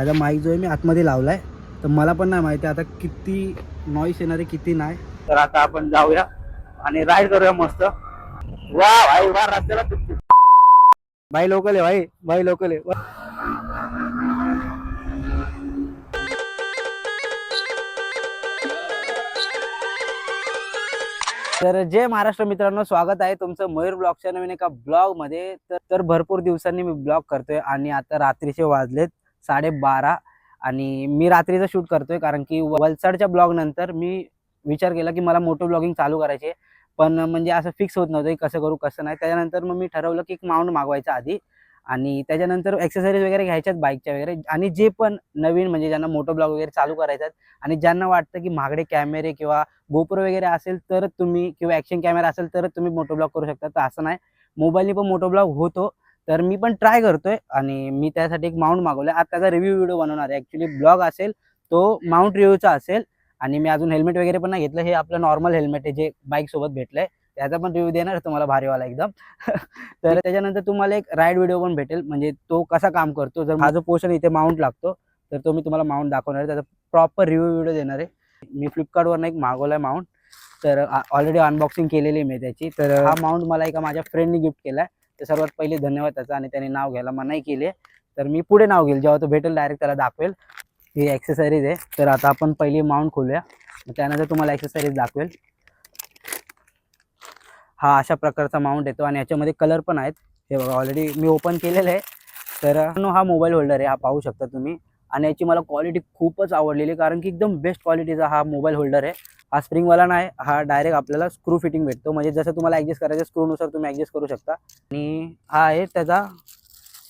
माझा माईक जो आहे मी आतमध्ये लावलाय, तर मला पण नाही माहिती आता किती नॉईस येणार आहे किती नाही. तर आता आपण जाऊया आणि राईड करूया मस्त. वा भाई वा, रस्त्याला भाई लोकल आहे, भाई लोकल आहे. तर जय महाराष्ट्र मित्रांनो, स्वागत आहे तुमचं मयूर ब्लॉगच्या नवीन एका ब्लॉगमध्ये. तर भरपूर दिवसांनी मी ब्लॉग करतोय आणि आता रात्रीचे वाजलेत 12:30 आणि मी रात्रीचं शूट करतोय कारण की वलसाडच्या ब्लॉग नंतर मी विचार केला की मला मोटो ब्लॉगिंग चालू करायचे, पण म्हणजे असं फिक्स होत नव्हतं की कसं करू कसं नाही. त्याच्यानंतर मग मी ठरवलं की एक माउंट मागवायचा आधी आणि त्याच्यानंतर एक्सेसरीज वगैरे घ्यायच्यात बाईकच्या वगैरे. आणि जे पण नवीन म्हणजे ज्यांना मोटो ब्लॉग वगैरे चालू करायचा आणि ज्यांना वाटतं की महागडे कॅमेरे किंवा गोप्रो वगैरे असेल तर तुम्ही, किंवा ॲक्शन कॅमेरा असेल तर तुम्ही मोटो ब्लॉग करू शकता, तर असं नाही, मोबाईलनी पण मोटो ब्लॉग होतो. तर मी पण ट्राय करतोय आणि मी त्यासाठी एक माउंट मागवला. आज त्याचा रिव्ह्यू व्हिडिओ बनवणार आहे. ॲक्च्युली ब्लॉग असेल तो माउंट रिव्ह्यूचा असेल. आणि मी अजून हेल्मेट वगैरे पण नाही घेतलं, हे आपलं नॉर्मल हेल्मेट आहे जे बाईकसोबत भेटलंय, त्याचा पण रिव्ह्यू देणार तुम्हाला भारीवाला एकदम. तर त्याच्यानंतर तुम्हाला एक राईड व्हिडिओ पण भेटेल, म्हणजे तो कसा काम करतो. जर हा जो पोर्शन इथे माउंट लागतो तर तो मी तुम्हाला माउंट दाखवणार आहे, त्याचा प्रॉपर रिव्ह्यू व्हिडिओ देणार आहे. मी फ्लिपकार्टवरनं एक मागवला आहे माउंट, तर ऑलरेडी अनबॉक्सिंग केलेली मी त्याची. तर हा माउंट मला एका माझ्या फ्रेंडनी गिफ्ट केला आहे, तर सर्वात पहिले धन्यवाद त्याचा. आणि त्याने नाव घ्यायला मनाई केली आहे, तर मी पुढे नाव घेईल जेव्हा तो भेटेल डायरेक्ट त्याला दाखवेल. ही ॲक्सेसरीज आहे. तर आता आपण पहिली माउंट खोलूया, त्यानंतर तुम्हाला ॲक्सेसरीज दाखवेल. हा अशा प्रकारचा माउंट येतो आणि याच्यामध्ये कलर पण आहेत. हे बघा ऑलरेडी मी ओपन केलेलं आहे. तर हा मोबाईल होल्डर आहे, हा पाहू शकता तुम्ही. आणि याची मला क्वालिटी खूपच आवडलेली, कारण की एकदम बेस्ट क्वालिटीचा हा मोबाईल होल्डर आहे. हा स्प्रिंगवाला नाही, हा डायरेक्ट आपल्याला स्क्रू फिटिंग भेटतो, म्हणजे जसं तुम्हाला ॲडजस्ट करायचं स्क्रूनुसार तुम्ही ॲडजस्ट करू शकता. आणि हा आहे त्याचा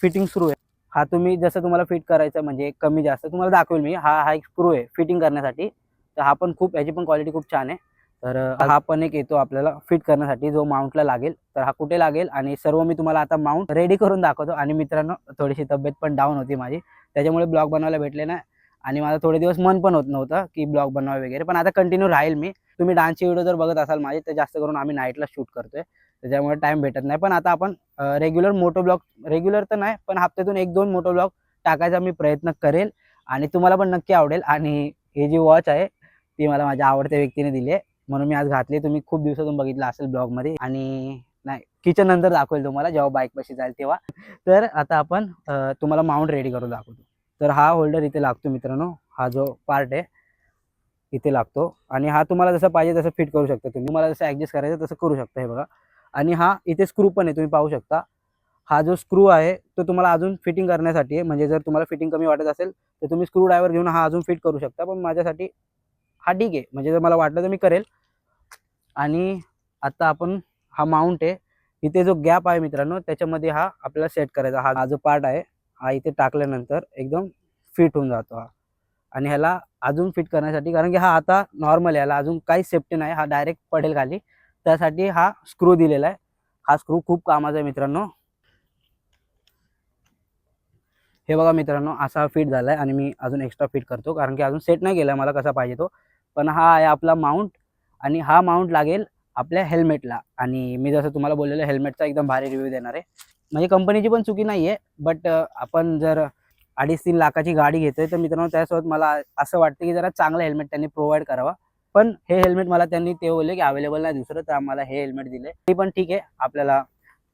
फिटिंग स्क्रू आहे. हा तुम्ही जसं तुम्हाला फिट करायचं, म्हणजे कमी जास्त तुम्हाला दाखवेल मी. हा एक स्क्रू आहे फिटिंग करण्यासाठी. तर हा पण खूप, याची पण क्वालिटी खूप छान आहे. तर हा पण एक येतो आपल्याला फिट करण्यासाठी, जो माउंटला लागेल. तर हा कुठे लागेल आणि सर्व मी तुम्हाला आता माउंट रेडी करून दाखवतो. आणि मित्रांनो, थोडीशी तब्येत पण डाऊन होती माझी, त्याच्यामुळे ब्लॉग बनवायला भेटले नाही आणि मला थोडे दिवस मन पण होत नव्हतं की ब्लॉग बनवावे वगैरे, पण आता कंटिन्यू राहील मी. तुम्ही डान्सचे व्हिडिओ जर बघत असाल माझे, तर जास्त करून आम्ही नाईटला शूट करतोय, त्याच्यामुळे टाईम भेटत नाही. पण आता आपण रेग्युलर मोटो ब्लॉग, रेग्युलर तर नाही पण हप्त्यातून 1-2 मोटो ब्लॉग टाकायचा मी प्रयत्न करेल आणि तुम्हाला पण नक्की आवडेल. आणि ही जी वॉच आहे ती मला माझ्या आवडत्या व्यक्तीने दिली आहे, म्हणून मी आज घातली. तुम्ही खूप दिवसातून बघितलं असेल ब्लॉगमध्ये. आणि नाही, किचन नंतर दाखवेल तुम्हाला जेव्हा बाईक पाशी जाईल तेव्हा. तर आता आपण तुम्हाला माउंट रेडी करून दाखवतो. तर हा होल्डर इथे लागतो मित्रांनो, हा जो पार्ट आहे इथे लागतो. आणि हा तुम्हाला जसं पाहिजे तसं फिट करू शकता तुम्ही, मला जसं ॲडजस्ट करायचं तसं करू शकता. हे बघा, आणि हा इथे स्क्रू पण आहे, तुम्ही पाहू शकता. हा जो स्क्रू आहे तो तुम्हाला अजून फिटिंग करण्यासाठी आहे, म्हणजे जर तुम्हाला फिटिंग कमी वाटत असेल तर तुम्ही स्क्रू ड्रायव्हर घेऊन हा अजून फिट करू शकता, पण माझ्यासाठी हा ठीक आहे, म्हणजे जर मला वाटलं तर मी करेल. आणि आता आपण हा माउंट आहे, इथे जो गॅप आहे मित्रांनो त्याच्यामध्ये हा आपल्याला सेट करायचा. हा जो पार्ट आहे हा इथे टाकल्यानंतर एकदम फिट होऊन जातो हा. आणि ह्याला अजून फिट करण्यासाठी, कारण की हा आता नॉर्मल आहे, याला अजून काही सेफ्टी नाही, हा डायरेक्ट पडेल खाली, त्यासाठी हा स्क्रू दिलेला आहे. हा स्क्रू खूप कामाचा आहे मित्रांनो. हे बघा मित्रांनो, असा फिट झाला आहे आणि मी अजून एक्स्ट्रा फिट करतो, कारण की अजून सेट नाही केला मला कसा पाहिजे तो. पण हा आहे आपला माउंट आणि हा माउंट लागेल आपल्या हेल्मेटला. आणि मी जसं तुम्हाला बोललेलं हेल्मेटचा एकदम भारी रिव्ह्यू देणार आहे, म्हणजे कंपनीची पण चुकी नाही आहे, बट आपण जर 2.5-3 लाखाची गाडी घेतोय तर मित्रांनो त्यासोबत मला असं वाटतं की जरा चांगलं हेल्मेट त्यांनी प्रोव्हाइड करावं. पण हे हेल्मेट मला त्यांनी ते बोलले की अवेलेबल नाही दुसरं, तर आम्हाला हे हेल्मेट दिले. ते पण ठीक आहे, आपल्याला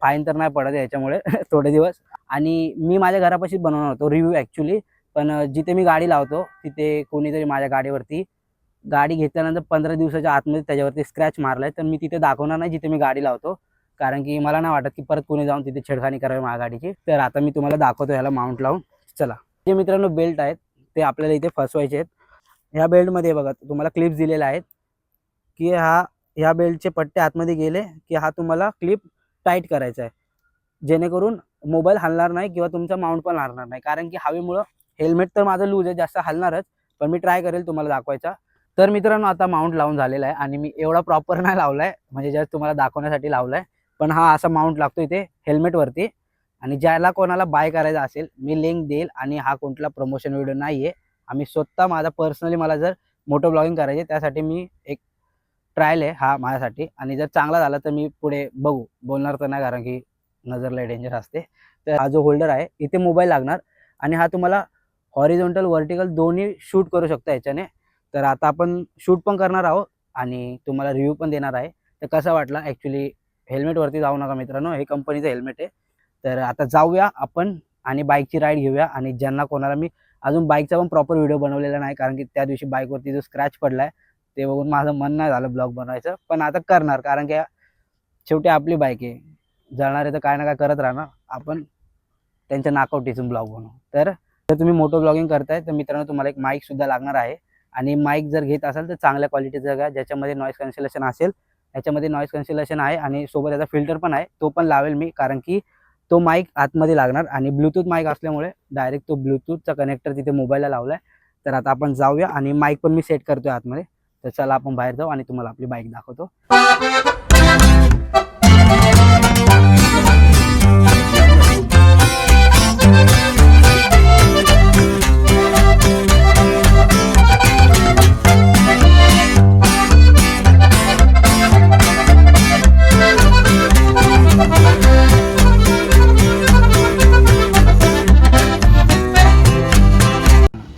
फाईन तर नाही पडत याच्यामुळे थोडे दिवस. आणि मी माझ्या घरापाशीच बनवणार होतो रिव्ह्यू ॲक्च्युली, पण जिथे मी गाडी लावतो तिथे कोणीतरी माझ्या गाडीवरती, गाडी घेतल्यानंतर 15 दिवसाच्या आतमध्ये त्याच्यावरती स्क्रॅच मारलाय. तर मी तिथे दाखवणार नाही जिथे मी गाडी लावतो, कारण की मला नाही वाटत की परत कोणी जाऊन तिथे छेडखानी करावी माझ्या गाडीची. तर आता मी तुम्हाला दाखवतो ह्याला माउंट लावून. चला, जे मित्रांनो बेल्ट आहेत ते आपल्याला इथे फसवायचे आहेत. ह्या बेल्टमध्ये बघा तुम्हाला क्लिप्स दिलेल्या आहेत की ह्या बेल्टचे पट्टे आतमध्ये गेले की हा तुम्हाला क्लिप टाईट करायचा आहे, जेणेकरून मोबाईल हलणार नाही किंवा तुमचा माउंट पण हलणार नाही. कारण की हवेमुळं हेल्मेट तर माझं लूज आहे, जास्त हलणारच, पण मी ट्राय करेल तुम्हाला दाखवायचा. तर मित्रांनो आता माउंट लावून झालेला आहे आणि मी एवढा प्रॉपर नाही लावलाय, म्हणजे जस्ट तुम्हाला दाखवण्यासाठी लावलाय. पण हा असा माउंट लागतो इथे हेल्मेटवरती. आणि ज्याला कोणाला बाय करायचा असेल मी लिंक देईल. आणि हा कोणता प्रमोशन व्हिडिओ नाही आहे, आम्ही स्वतः माझा पर्सनली, मला जर मोटो ब्लॉगिंग करायचे त्यासाठी मी एक ट्रायल आहे हा माझ्यासाठी. आणि जर चांगला झाला तर मी पुढे बघू, बोलणार तर नाही कारण की नजर लय डेंजर असते. तर हा जो होल्डर आहे इथे मोबाईल लागणार आणि हा तुम्हाला हॉरिझॉन्टल व्हर्टिकल दोन्ही शूट करू शकता याच्याने. तर आता आपण शूट पण करणार आहोत आणि तुम्हाला रिव्ह्यू पण देणार आहे. तर कसा वाटला ॲक्च्युली हेल्मेटवरती जाऊ नका मित्रांनो, हे कंपनीचं हेल्मेट आहे. तर आता जाऊया आपण आणि बाईकची राईड घेऊया. आणि ज्यांना कोणाला मी अजून बाईकचा पण प्रॉपर व्हिडिओ बनवलेला नाही, कारण की त्या दिवशी बाईकवरती जो स्क्रॅच पडला आहे ते बघून माझं मन नाही झालं ब्लॉग बनवायचं, पण आता करणार, कारण की शेवटी आपली बाईक आहे, जळणार आहे तर काय ना काय करत राहणार आपण, त्यांच्या नाकावर टिचून ब्लॉग बनवू. तर जर तुम्ही मोटो ब्लॉगिंग करताय तर मित्रांनो तुम्हाला एक माईक सुद्धा लागणार आहे. आणि माईक जर घेत असाल तर चांगल्या क्वालिटीचं घ्या, ज्याच्यामध्ये नॉईज कॅन्सलेशन असेल. याच्यामध्ये नॉईज कॅन्सलेशन आहे आणि सोबत याचा फिल्टर पण आहे, तो पण लावेल मी, कारण की तो माईक आतमध्ये लागणार आणि ब्लूटूथ माईक असल्यामुळे डायरेक्ट तो ब्लूटूथचा कनेक्टर तिथे मोबाईलला लावला आहे. तर आता आपण जाऊया आणि माईक पण मी सेट करतोय आतमध्ये. तर चला आपण बाहेर जाऊ आणि तुम्हाला आपली बाईक दाखवतो.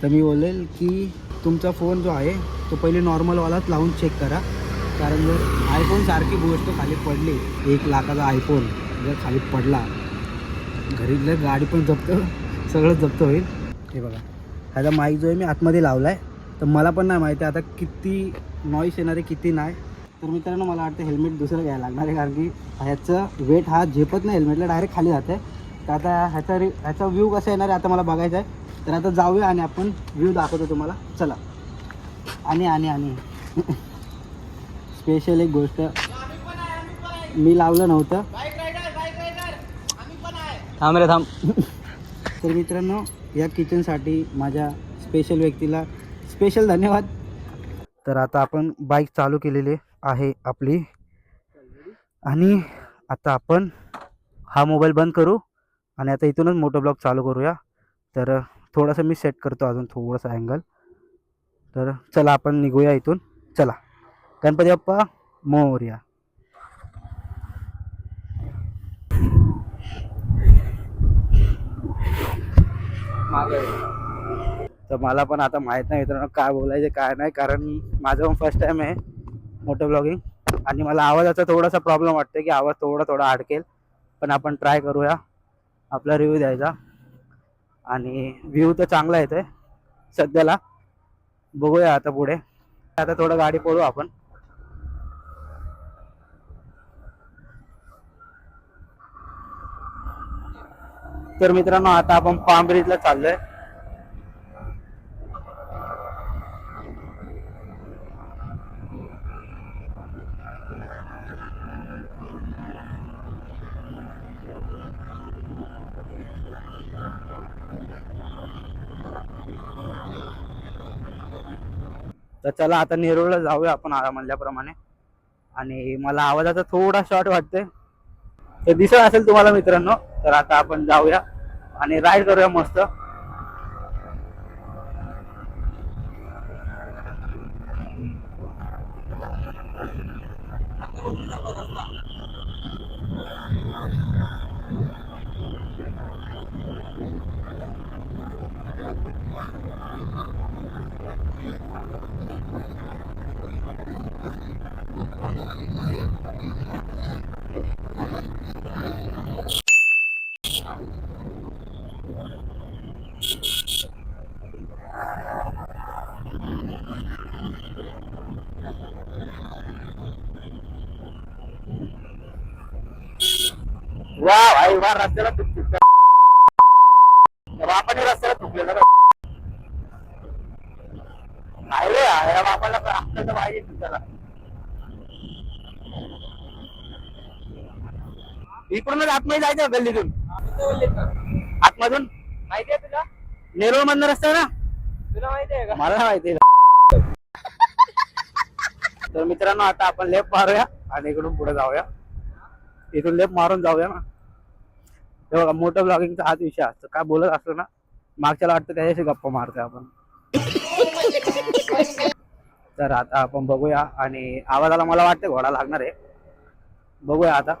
तर मी बोलेल की तुमचा फोन जो आहे तो पहिले नॉर्मलवालाच लावून चेक करा, कारण जर आयफोन सारखी गोष्ट खाली पडली, 1 लाखाचा आयफोन जर खाली पडला, घरीतलं गाडी पण जप्त, सगळं जप्त होईल. हे बघा, ह्याचा माईक जो आहे मी आतमध्ये लावला आहे. तर मला पण नाही माहिती आता किती नॉईस येणार आहे किती नाही. तर मित्रांनो मला वाटतं हेल्मेट दुसरं घ्यायला लागणार आहे, कारण की ह्याचं वेट हा झेपत नाही हेल्मेटला, डायरेक्ट खाली जातं आहे. तर आता ह्याचा व्ह्यू कसा येणार आहे आता मला बघायचा आहे. तर आता जाऊया आणि आपण व्ह्यू दाखवतो तुम्हाला. चला. आणि स्पेशल एक गोष्ट मी लावलं नव्हतं. थांब रे थांब. तर मित्रांनो या किचनसाठी माझ्या स्पेशल व्यक्तीला स्पेशल धन्यवाद. तर आता आपण बाईक चालू केलेली आहे आपली आणि आता आपण हा मोबाईल बंद करू आणि आता इथूनच मोटो ब्लॉग चालू करूया. तर थोडंसं मी सेट करतो अजून थोडंसं अँगल. तर चला आपण निघूया इथून. चला. गणपती बाप्पा मोरया. तर मला पण आता माहीत नाही मित्रांनो काय बोलायचं काय नाही, कारण माझं पण फर्स्ट टाईम आहे मोटो ब्लॉगिंग आणि मला आवाजाचा थोडासा प्रॉब्लेम वाटतो की आवाज थोडा अडकेल, पण आपण ट्राय करूया आपला रिव्ह्यू द्यायचा. आणि व्ह्यू तर चांगला येतोय सध्याला, बघूया आता पुढे. आता थोडं गाडी पळू आपण. तर मित्रांनो आता आपण पाम ब्रिजला चाललोय. तर चला आता नेरूळला जाऊया आपण म्हणल्याप्रमाणे. आणि मला आवाजाचा थोडा शॉर्ट वाटतोय, ते दिसत असेल तुम्हाला मित्रांनो. तर आता आपण जाऊया आणि राईड करूया मस्त. वा भाई वा, रस्त्याला बापाने रस्त्याला थुकलेलं नाही रे, या बापाला आपल्याला पाहिजे त्याला. इकडूनच आतमध्ये जायचं गल्लीतून, आतमधून. माहिती आहे तुला नेरूळ मधनं रस्ता ना? तुला माहिती आहे का? मला माहिती आहे. तर मित्रांनो आता आपण लेफ्ट मारूया आणि इकडून पुढे जाऊया. इथून लेफ्ट मारून जाऊया ना. हे बघा मोठं ब्लॉगिंगचा हाच विषय असतो, काय बोलत असतो ना मागच्याला वाटतं त्याच्याशी गप्पा मारतोय आपण. तर आता आपण बघूया आणि आवाजाला मला वाटतं घोडा लागणार आहे, बघूया आता.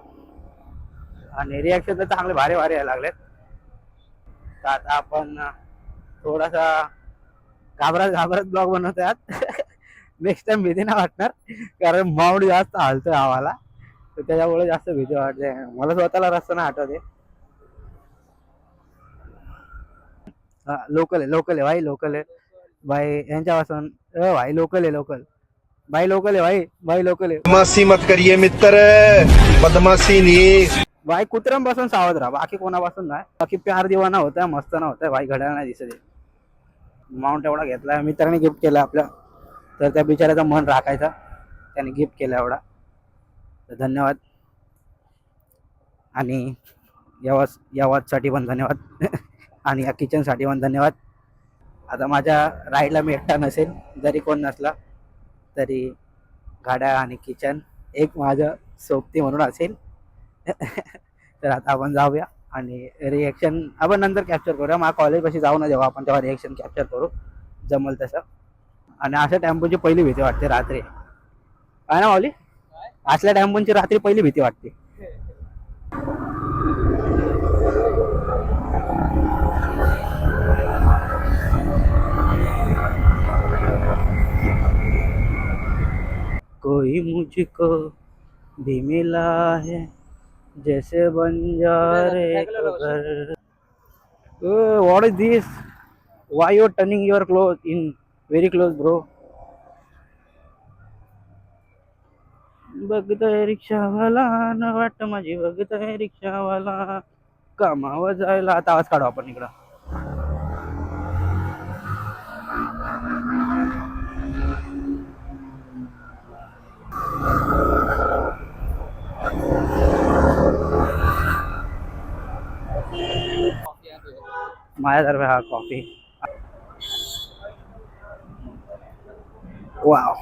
आणि रिॲक्शन तर चांगले भारी भारी यायला लागलेत. तर आता आपण थोडासा घाबरत घाबरत ब्लॉग बनवतात. नेक्स्ट टाइम भीती नाही वाटणार, कारण माऊड जास्त हालतोय आम्हाला, तर त्याच्यामुळे जास्त भीती वाटते. मला स्वतःला रस्ता नाही आठवते. लोकल आहे, लोकल आहे भाई, लोकल आहे भाई यांच्यापासून. भाई लोकल आहे, लोकल भाई, लोकल आहे भाई, भाई लोकल आहे बदमाशी मत करिए मित्र, बदमाशी नहीं. भाई. कुत्र्यांपासून सावध राहा, बाकी कोणापासून नाही. बाकी प्यार दिवाना होता, मस्त ना होता भाई. घड्याळ नाही दिसत आहे. माउंट एवढा घेतला मित्राने, गिफ्ट केला आपल्या, तर त्या बिचाऱ्याचं मन राखायचा, त्याने गिफ्ट केला एवढा, तर धन्यवाद. आणि या वॉचसाठी पण धन्यवाद. आणि या किचनसाठी पण धन्यवाद. आता माझ्या राईडला मी एकटा नसेल, जरी कोण नसला तरी गाड्या आणि किचन एक माझं सोबती म्हणून असेल. तर आता आपण जाऊया आणि रिएक्शन आपण नंतर कॅप्चर करूया. माझ्या कॉलेजपाशी जाऊ ना जेव्हा आपण, तेव्हा रिएक्शन कॅप्चर करू जमल तसं. आणि अशा टेम्पोची पहिली भीती वाटते रात्री, काय ना माऊली? असल्या टेम्पोची रात्री पहिली भीती वाटते. कोई मुझको भी मिला है जैसे बंजारे का घर. What is this? Why you are turning your cloth in very close bro? बघतोय रिक्षावाला न वाट माझी, बघतोय रिक्षावाला कामावर जायला. आता आवाज काढू आपण इकडं. माझ्यातर्फे हा कॉफी. वाव.